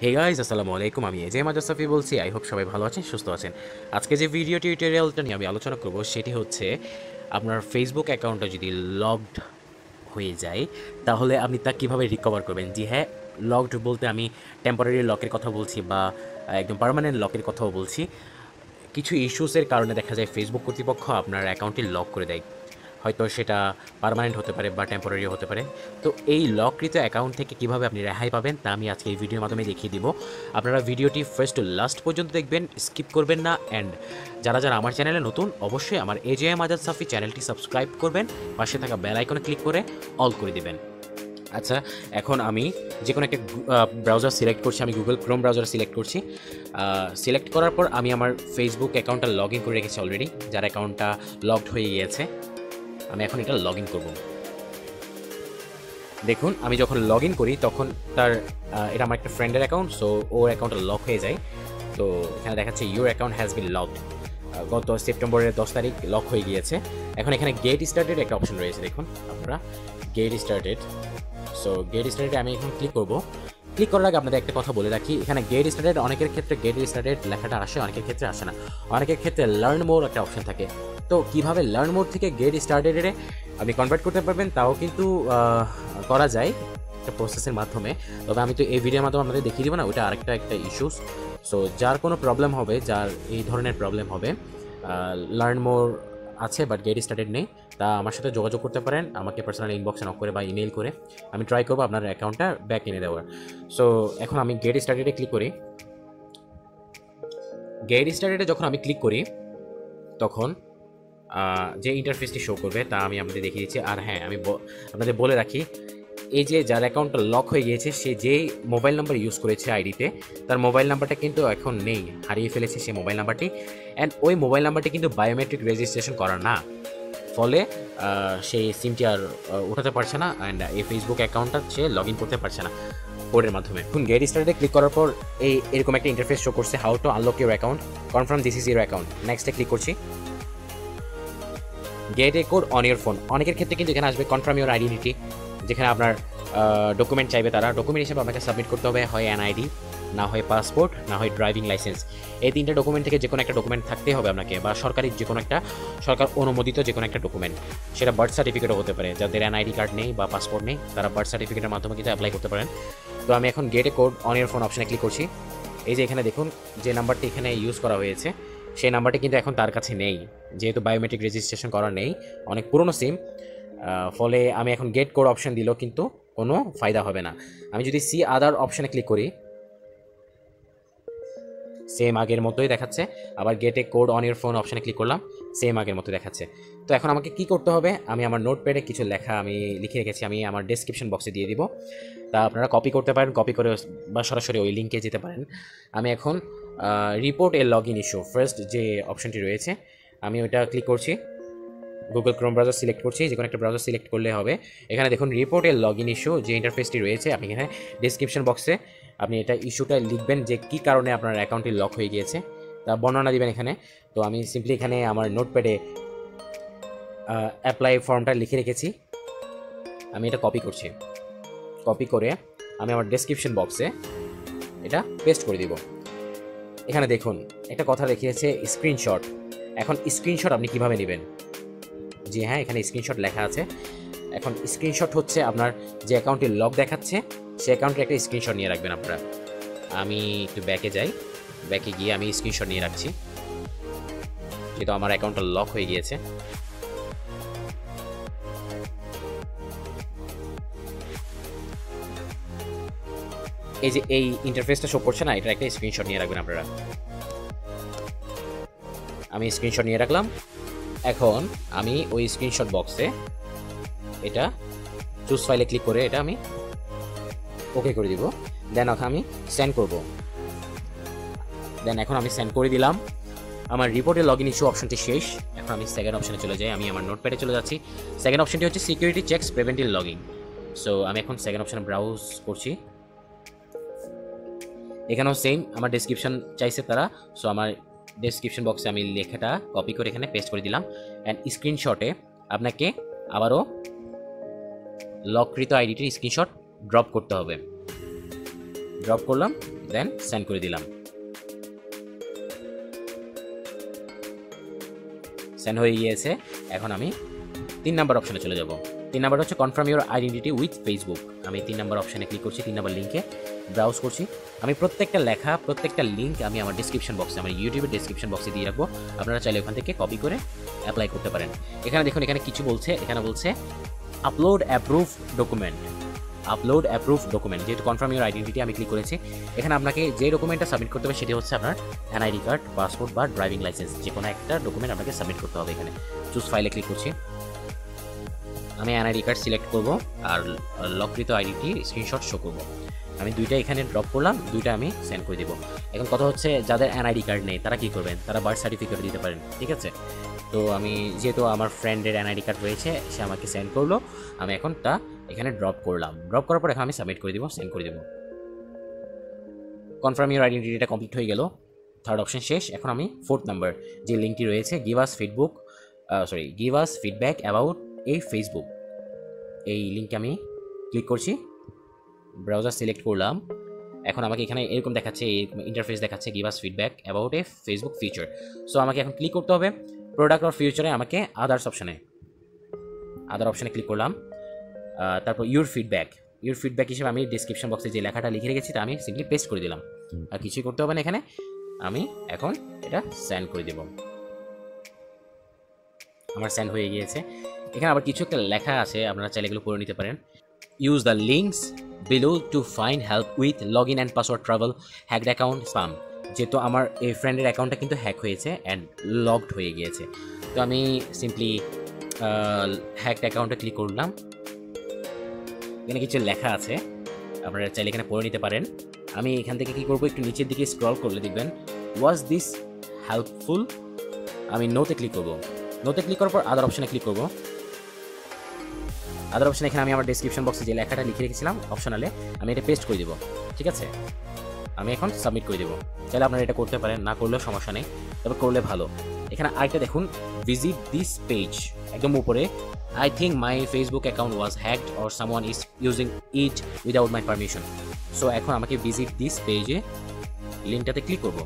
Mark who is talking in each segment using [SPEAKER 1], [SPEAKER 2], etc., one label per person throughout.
[SPEAKER 1] Hey guys, আসসালামু আলাইকুম। আমি এজে মাজা সাফি বলছি। আই হোপ সবাই ভালো আছেন, সুস্থ আছেন। আজকে যে ভিডিও টিউটোরিয়ালটা নিয়ে আমি আলোচনা করব সেটি হচ্ছে আপনার ফেসবুক অ্যাকাউন্টটা যদি লগড হয়ে যায় তাহলে আপনি তা কীভাবে রিকভার করবেন। জি হ্যাঁ, লগড বলতে আমি টেম্পোরারি লকের কথা বলছি বা একদম পার্মানেন্ট লকের কথাও বলছি। কিছু ইস্যুসের কারণে দেখা যায় ফেসবুক কর্তৃপক্ষ আপনার অ্যাকাউন্টটি লক করে দেয়। হয়তো সেটা পার্মানেন্ট হতে পারে বা টেম্পোরারি হতে পারে। তো এই লককৃত অ্যাকাউন্ট থেকে কীভাবে আপনি রেহাই পাবেন তা আমি আজকে এই ভিডিওর মাধ্যমে দেখিয়ে দিব। আপনারা ভিডিওটি ফার্স্ট টু লাস্ট পর্যন্ত দেখবেন, স্কিপ করবেন না। অ্যান্ড যারা যারা আমার চ্যানেলে নতুন, অবশ্যই আমার এজেএম আজাদ সাফি চ্যানেলটি সাবস্ক্রাইব করবেন, পাশে থাকা বেল আইকনে ক্লিক করে অল করে দেবেন। আচ্ছা, এখন আমি যে কোনো একটা ব্রাউজার সিলেক্ট করছি। আমি গুগল ক্রোম ব্রাউজার সিলেক্ট করছি। সিলেক্ট করার পর আমি আমার ফেসবুক অ্যাকাউন্টটা লগ ইন করে রেখেছি অলরেডি, যার অ্যাকাউন্টটা লগড হয়ে গিয়েছে। আমি এখন এটা লগ ইন করব। দেখুন, আমি যখন লগ ইন করি তখন তার এটা আমার একটা ফ্রেন্ডের অ্যাকাউন্ট, সো ওর অ্যাকাউন্টটা লক হয়ে যায়। তো এখানে দেখাচ্ছে your account has been locked. গত সেপ্টেম্বরের 10 তারিখ লক হয়ে গিয়েছে। এখন এখানে গেট স্টার্টেড একটা অপশন রয়েছে, দেখুন আপনারা, get started. So get started আমি এখন ক্লিক করব। ক্লিক করার আগে আপনাদের একটা কথা বলে রাখি, এখানে গেট স্টার্টেড অনেকের ক্ষেত্রে গেট স্টার্টেড লেখাটা আসে, অনেকের ক্ষেত্রে আসে না। অনেকের ক্ষেত্রে লার্ন মোর একটা অপশন থাকে। তো কীভাবে লার্ন মোর থেকে গেট স্টার্টেডে আপনি কনভার্ট করতে পারবেন তাও কিন্তু করা যায় একটা প্রসেসের মাধ্যমে। তবে আমি তো এই ভিডিওর মাধ্যমে আপনাদের দেখিয়ে দিব না, ওটা আরেকটা ইস্যুস। সো যার কোনো প্রবলেম হবে, যার এই ধরনের প্রবলেম হবে, লার্ন মোর আছে বাট গেট স্টার্টেড নেই, তা আমার সাথে যোগাযোগ করতে পারেন, আমাকে পার্সোনাল ইনবক্সে নক করে বা ইমেল করে। আমি ট্রাই করবো আপনার অ্যাকাউন্টটা ব্যাক এনে দেওয়ার। সো এখন আমি গেট স্টার্টেডে ক্লিক করি। গেট স্টার্টেডে যখন আমি ক্লিক করি তখন যে ইন্টারফেসটি শো করবে তা আমি আপনাদের দেখিয়ে দিচ্ছি। আর হ্যাঁ, আমি আপনাদের বলে রাখি, এই যে যার অ্যাকাউন্টটা লক হয়ে গিয়েছে সে যেই মোবাইল নাম্বার ইউজ করেছে আইডিতে, তার মোবাইল নাম্বারটা কিন্তু এখন নেই, হারিয়ে ফেলেছে সে মোবাইল নাম্বারটি। অ্যান্ড ওই মোবাইল নাম্বারটি কিন্তু বায়োমেট্রিক রেজিস্ট্রেশন করা না, ফলে সেই সিমটি আর উঠাতে পারছে না। অ্যান্ড এই ফেসবুক অ্যাকাউন্টটা সে লগ ইন করতে পারছে না কোডের মাধ্যমে। এখন গেট স্টার্টে ক্লিক করার পর এরকম একটা ইন্টারফেস শো করছে, how to unlock your account, confirm this is your account. নেক্সটে ক্লিক করছি। Gate A code on your phone, অনেকের ক্ষেত্রে কিন্তু এখানে আসবে কনফার্ম ইউর আইডেন্টিটি, যেখানে আপনার ডকুমেন্ট চাইবে। তারা ডকুমেন্ট হিসেবে আপনাকে সাবমিট করতে হবে হয় এনআইডি, না হয় পাসপোর্ট, না হয় ড্রাইভিং লাইসেন্স। এই তিনটে ডকুমেন্ট থেকে যে কোনো একটা ডকুমেন্ট থাকতেই হবে আপনাকে, বা সরকারি যে কোনো একটা, সরকার অনুমোদিত যে কোনো একটা ডকুমেন্ট। সেটা বার্থ সার্টিফিকেটও হতে পারে, যাদের এনআইডি কার্ড নেই বা পাসপোর্ট নেই তারা বার্থ সার্টিফিকেটের মাধ্যমে কিন্তু অ্যাপ্লাই করতে পারেন। তো আমি এখন gate A code on your phone অপশানে ক্লিক করছি। এই যে এখানে দেখুন, যে নাম্বারটি এখানে ইউজ করা হয়েছে সেই নাম্বারটি কিন্তু এখন তার কাছে নেই, যেহেতু বায়োমেট্রিক রেজিস্ট্রেশন করা নেই, অনেক পুরনো সিম। ফলে আমি এখন গেট কোড অপশান দিলেও কিন্তু কোনো ফায়দা হবে না। আমি যদি সি আদার অপশানে ক্লিক করি, সেম আগের মতোই দেখাচ্ছে। আবার gate A code on your phone অপশানে ক্লিক করলাম, সেম আগের মতো দেখাচ্ছে। তো এখন আমাকে কি করতে হবে, আমি আমার নোটপ্যাডে কিছু লেখা আমি লিখে রেখেছি, আমি আমার ডেসক্রিপশন বক্সে দিয়ে দিব। তা আপনারা কপি করতে পারেন, কপি করে বা সরাসরি ওই লিঙ্কে যেতে পারেন। আমি এখন report A log in issue, first যে অপশানটি রয়েছে আমি ওইটা ক্লিক করছি। গুগল ক্রোম ব্রাউজার সিলেক্ট করছি, যে কোনো একটা ব্রাউজার সিলেক্ট করলে হবে। এখানে দেখুন রিপোর্ট এর লগ ইন ইস্যু যে ইন্টারফেসটি রয়েছে, আপনি এখানে ডেসক্রিপশন বক্সে আপনি এটা ইস্যুটা লিখবেন যে কী কারণে আপনার অ্যাকাউন্টটি লক হয়ে গিয়েছে, তা বর্ণনা দিবেন এখানে। তো আমি সিম্পলি এখানে আমার নোটপ্যাডে অ্যাপ্লাই ফর্মটা লিখে রেখেছি, আমি এটা কপি করছি। কপি করে আমি আমার ডেসক্রিপশন বক্সে এটা পেস্ট করে দিব। এখানে দেখুন একটা কথা দেখিয়েছে স্ক্রিনশট। এখন স্ক্রিনশট আপনি কিভাবে নেবেন, জি হ্যাঁ, এখানে স্ক্রিনশট লেখা আছে। এখন স্ক্রিনশট হচ্ছে আপনার যে অ্যাকাউন্টে লক দেখাচ্ছে সেই অ্যাকাউন্টের একটা স্ক্রিনশট নিয়ে রাখবেন আপনারা। আমি একটু ব্যাকে যাই, ব্যাকে গিয়ে আমি স্ক্রিনশট নিয়ে রাখছি, যেহেতু আমার অ্যাকাউন্টটা লক হয়ে গিয়েছে। এই যে এই ইন্টারফেসটা শো করছে না, এটা একটা স্ক্রিনশট নিয়ে রাখবেন আপনারা। আমি স্ক্রিনশট নিয়ে রাখলাম। এখন আমি ওই স্ক্রিনশট বক্সে এটা চুজ ফাইলে ক্লিক করে এটা আমি ওকে করে দিব। দেন এখন আমি সেন্ড করব। দেন এখন আমি সেন্ড করে দিলাম। আমার রিপোর্টে লগ ইন ইস্যু অপশনটি শেষ। এখন আমি সেকেন্ড অপশনে চলে যাই, আমি আমার নোটপ্যাডে চলে যাচ্ছি। সেকেন্ড অপশনটি হচ্ছে security checks preventive logging. So আমি এখন সেকেন্ড অপশনে ব্রাউজ করছি। এখানেও সেম আমার ডেসক্রিপশন চাইছে তারা, সো আমার ডেসক্রিপশন বক্সে আমি লেখাটা কপি করে এখানে পেস্ট করে দিলাম। অ্যান্ড স্ক্রিনশটে আপনাকে আবারও লককৃত আইডিটির স্ক্রিনশট ড্রপ করতে হবে। ড্রপ করলাম, দেন সেন্ড করে দিলাম। সেন্ড হয়ে গিয়েছে। এখন আমি 3 নাম্বার অপশনে চলে যাব। 3 নাম্বার হচ্ছে confirm your identity with Facebook. আমি 3 নাম্বার অপশনে ক্লিক করছি, 3 নাম্বার লিঙ্কে ব্রাউজ করছি। আমি প্রত্যেকটা লেখা, প্রত্যেকটা লিঙ্ক আমি আমার ডিসক্রিপশন বক্সে, আমার ইউটিউবের ডিসক্রিপশন বক্সে দিয়ে রাখবো। আপনারা চাইলে ওখান থেকে কপি করে অ্যাপ্লাই করতে পারেন। এখানে দেখুন, এখানে কিছু বলছে, এখানে বলছে upload approve document. Upload approve document, যেহেতু কনফার্ম ইউর আইডেন্টিটি আমি ক্লিক করেছি। এখানে আপনাকে যে ডকুমেন্টটা সাবমিট করতে হবে সেটি হচ্ছে আপনার এনআইডি কার্ড, পাসপোর্ট বা ড্রাইভিং লাইসেন্স, যে কোনো একটা ডকুমেন্ট আপনাকে সাবমিট করতে হবে। এখানে চুজ ফাইলে ক্লিক করছি। আমি এনআইডি কার্ড সিলেক্ট করব আর লককৃত আইডিটি স্ক্রিনশট শো করব। আমি দুইটা এখানে ড্রপ করলাম, দুইটা আমি সেন্ড করে দিব। এখন কথা হচ্ছে, যাদের এনআইডি কার্ড নেই তারা কি করবেন? তারা বার্থ সার্টিফিকেট দিতে পারেন, ঠিক আছে? তো আমি যেহেতু আমার ফ্রেন্ডের এনআইডি কার্ড রয়েছে, সে আমাকে সেন্ড করলো, আমি এখন তা এখানে ড্রপ করলাম। ড্রপ করার পর এখন আমি সাবমিট করে দিব, সেন্ড করে দিব। কনফার্ম ইউর আইডেন্টিটিটা কমপ্লিট হয়ে গেল। থার্ড অপশন শেষ। এখন আমি 4th নাম্বার যে লিঙ্কটি রয়েছে, গিভ আস ফিডব্যাক অ্যাবাউট এই ফেসবুক, এই লিঙ্কে আমি ক্লিক করছি। ব্রাউজার সিলেক্ট করলাম। এখন আমাকে এখানে এরকম দেখাচ্ছে, ইন্টারফেস দেখাচ্ছে, give us feedback about a Facebook feature. So আমাকে এখন ক্লিক করতে হবে প্রোডাক্ট অর ফিউচারে, আমাকে আদার অপশনে ক্লিক করলাম। তারপর ইউর ফিডব্যাক হিসেবে আমি ডিসক্রিপশন বক্সে যে লেখাটা লিখে রেখেছি তা আমি সিম্পলি পেস্ট করে দিলাম। আর কিছুই করতে হবে না এখানে। আমি এখন এটা সেন্ড করে দেব। আমার সেন্ড হয়ে গিয়েছে। এখানে আবার কিছু একটা লেখা আছে, আপনারা চাইলে এগুলো পড়ে নিতে পারেন। Use the links below to find help with log in and password trouble, hacked account, spam. যেহেতু আমার এই ফ্রেন্ডের অ্যাকাউন্টটা কিন্তু হ্যাক হয়েছে অ্যান্ড লগড হয়ে গিয়েছে, তো আমি সিম্পলি হ্যাকড অ্যাকাউন্টে ক্লিক করলাম। এখানে কিছু লেখা আছে, আপনারা চাইলে এখানে পড়ে নিতে পারেন। আমি এখান থেকে কী করবো, একটু নিচের দিকে স্ক্রল করলে দেখবেন ওয়াজ দিস হেল্পফুল। আমি নোতে ক্লিক করবো। নোতে ক্লিক করার পর আদার অপশানে ক্লিক করবো। আদার অপশানে এখানে আমি আমার ডিসক্রিপশন বক্সে যে লেখাটা লিখে রেখেছিলাম অপশনালে, আমি এটা পেস্ট করে দেবো, ঠিক আছে? আমি এখন সাবমিট করে দেবো। চাইলে আপনারা এটা করতে পারেন, না করলেও সমস্যা নেই, তবে করলে ভালো। এখানে আরেকটা দেখুন, ভিজিট দিস পেজ, একদম উপরে, I think my Facebook account was hacked or someone is using it without my permission. So এখন আমাকে ভিজিট দিস পেজে লিঙ্কটাতে ক্লিক করব।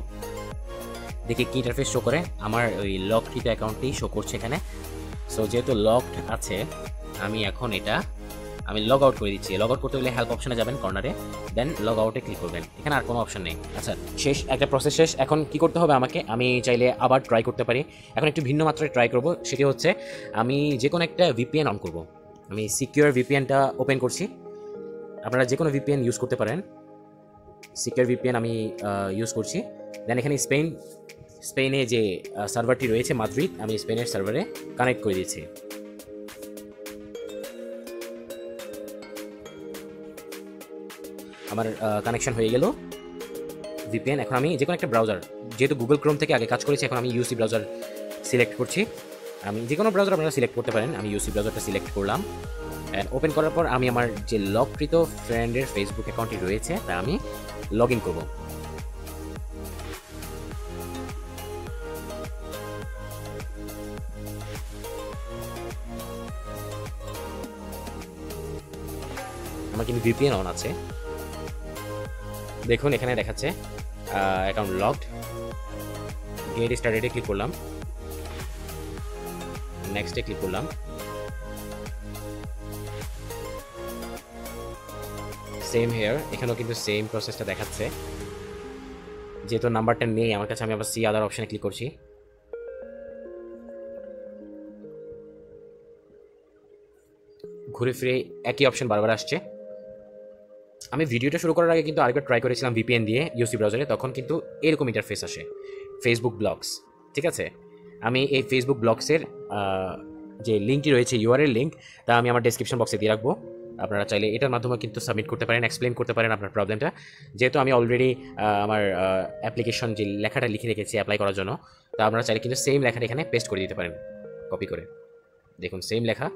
[SPEAKER 1] দেখি কি ইন্টারফেস শো করে। আমার ওই লককৃত অ্যাকাউন্টটি শো করছে এখানে। সো যেহেতু লকড আছে, আমি লগ আউট করে দিচ্ছি। লগ আউট করতে গেলে হেল্প অপশনে যাবেন কর্নারে, দেন লগ আউটে ক্লিক করবেন। এখানে আর কোনো অপশন নেই। আচ্ছা, শেষ, একটা প্রসেস শেষ। এখন কি করতে হবে আমাকে? আমি চাইলে আবার ট্রাই করতে পারি। এখন একটু ভিন্ন মাত্রায় ট্রাই করব। সেটি হচ্ছে, আমি যে কোনো একটা ভিপিএন অন করব। আমি সিকিউর ভিপিএনটা ওপেন করছি। আপনারা যে কোনো ভিপিএন ইউজ করতে পারেন। সিকিউর ভিপিএন আমি ইউজ করছি। দেন এখানে স্পেনে যে সার্ভারটি রয়েছে মাদ্রিদ, আমি স্পেনের সার্ভারে কানেক্ট করে দিয়েছি। আমার কানেকশন হয়ে গেল ভিপিএন। এখন আমি যে কোনো একটা ব্রাউজার, যেহেতু গুগল ক্রোম থেকে আগে কাজ করেছি, এখন আমি ইউসি ব্রাউজার সিলেক্ট করছি। আমি যে কোনো ব্রাউজার আপনারা সিলেক্ট করতে পারেন। আমি ইউসি ব্রাউজারটা সিলেক্ট করলাম। অ্যান্ড ওপেন করার পর আমি আমার যে লগকৃত ফ্রেন্ডের ফেসবুক অ্যাকাউন্টটি রয়েছে তা আমি লগ ইন করবো। আমার কিন্তু ভিপিএন অন আছে। দেখুন এখানে দেখাচ্ছে অ্যাকাউন্ট লগড। গেট স্টার্টেডে ক্লিক করলাম, নেক্সটে ক্লিক করলাম। সেম হেয়ার, এখানেও কিন্তু সেম প্রসেসটা দেখাচ্ছে। যেহেতু নাম্বারটা নেই আমার কাছে, আমি আবার সি আদার অপশানে ক্লিক করছি। ঘুরে ফিরে একই অপশন বারবার আসছে। আমি ভিডিওটা শুরু করার আগে কিন্তু আরেকবার ট্রাই করেছিলাম ভিপিএন দিয়ে ইউসি ব্রাউজারে, তখন কিন্তু এরকম ইন্টারফেস আসে, ফেসবুক ব্লগস, ঠিক আছে? আমি এই ফেসবুক ব্লগসের যে লিঙ্কটি রয়েছে, ইউআরএল লিঙ্ক, তা আমি আমার ডেসক্রিপশন বক্সে দিয়ে রাখবো। আপনারা চাইলে এটার মাধ্যমে কিন্তু সাবমিট করতে পারেন, এক্সপ্লেন করতে পারেন আপনার প্রবলেমটা। যেহেতু আমি অলরেডি আমার অ্যাপ্লিকেশন যে লেখাটা লিখে রেখেছি অ্যাপ্লাই করার জন্য, তা আপনারা চাইলে কিন্তু সেম লেখাটা এখানে পেস্ট করে দিতে পারেন, কপি করে। দেখুন সেম লেখা,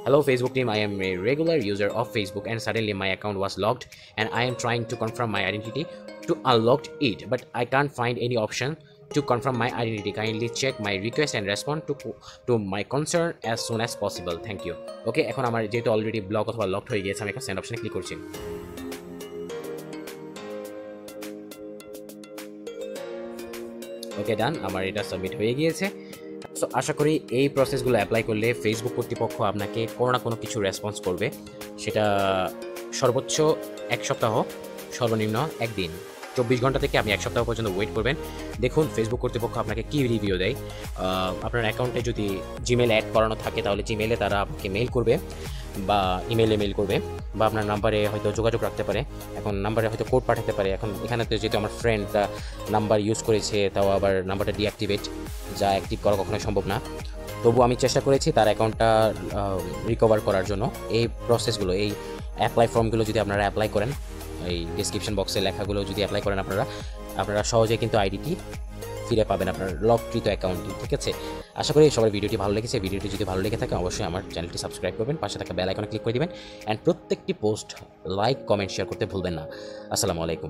[SPEAKER 1] hello Facebook team, I am a regular user of Facebook and suddenly my account was locked and I am trying to confirm my identity to unlock it, but I can't find any option to confirm my identity. Kindly check my request and respond to my concern as soon as possible. Thank you. Okay, এখন আমার যেহেতু already block অথবা locked হয়ে গিয়েছে, আমি একটা send অপশনে click করছি। ওকে ডান, আমার এটা সাবমিট হয়ে গিয়েছে। সো আশা করি এই প্রসেসগুলো অ্যাপ্লাই করলে ফেসবুক কর্তৃপক্ষ আপনাকে কোনো না কোনো কিছু রেসপন্স করবে, সেটা সর্বোচ্চ 1 সপ্তাহ, সর্বনিম্ন 1 দিন। 24 ঘন্টা থেকে আপনি 1 সপ্তাহ পর্যন্ত ওয়েট করবেন, দেখুন ফেসবুক কর্তৃপক্ষ আপনাকে কী রিভিউ দেয়। আপনার অ্যাকাউন্টে যদি জিমেল অ্যাড করানো থাকে তাহলে জিমেলে তারা আপনাকে মেইল করবে বা ইমেলে মেইল করবে, বা আপনার নাম্বারে হয়তো যোগাযোগ রাখতে পারে। এখন নাম্বারে হয়তো কোড পাঠাতে পারে। এখন এখানে তো যেহেতু আমার ফ্রেন্ড নাম্বার ইউজ করেছে, তাও আবার নাম্বারটা ডিঅ্যাক্টিভেট, যা অ্যাক্টিভ করা কখনোই সম্ভব না। তবু আমি চেষ্টা করেছি তার অ্যাকাউন্টটা রিকভার করার জন্য। এই প্রসেসগুলো, এই অ্যাপ্লাই ফর্মগুলো যদি আপনারা অ্যাপ্লাই করেন, এই ডিসক্রিপশন বক্সে লেখাগুলো যদি অ্যাপ্লাই করেন আপনারা সহজে কিন্তু আইডিটি ফিরে পাবেন, আপনার লককৃত অ্যাকাউন্টটি। ঠিক আছে, আশা করি সবার ভিডিওটি ভালো লেগেছে। ভিডিওটি যদি ভালো লেগে থাকে অবশ্যই আমার চ্যানেলটি সাবস্ক্রাইব করবেন, পাশে থাকা বেল আইকনে ক্লিক করে দিবেন, অ্যান্ড প্রত্যেকটি পোস্ট লাইক, কমেন্ট, শেয়ার করতে ভুলবেন না। আসসালামু আলাইকুম।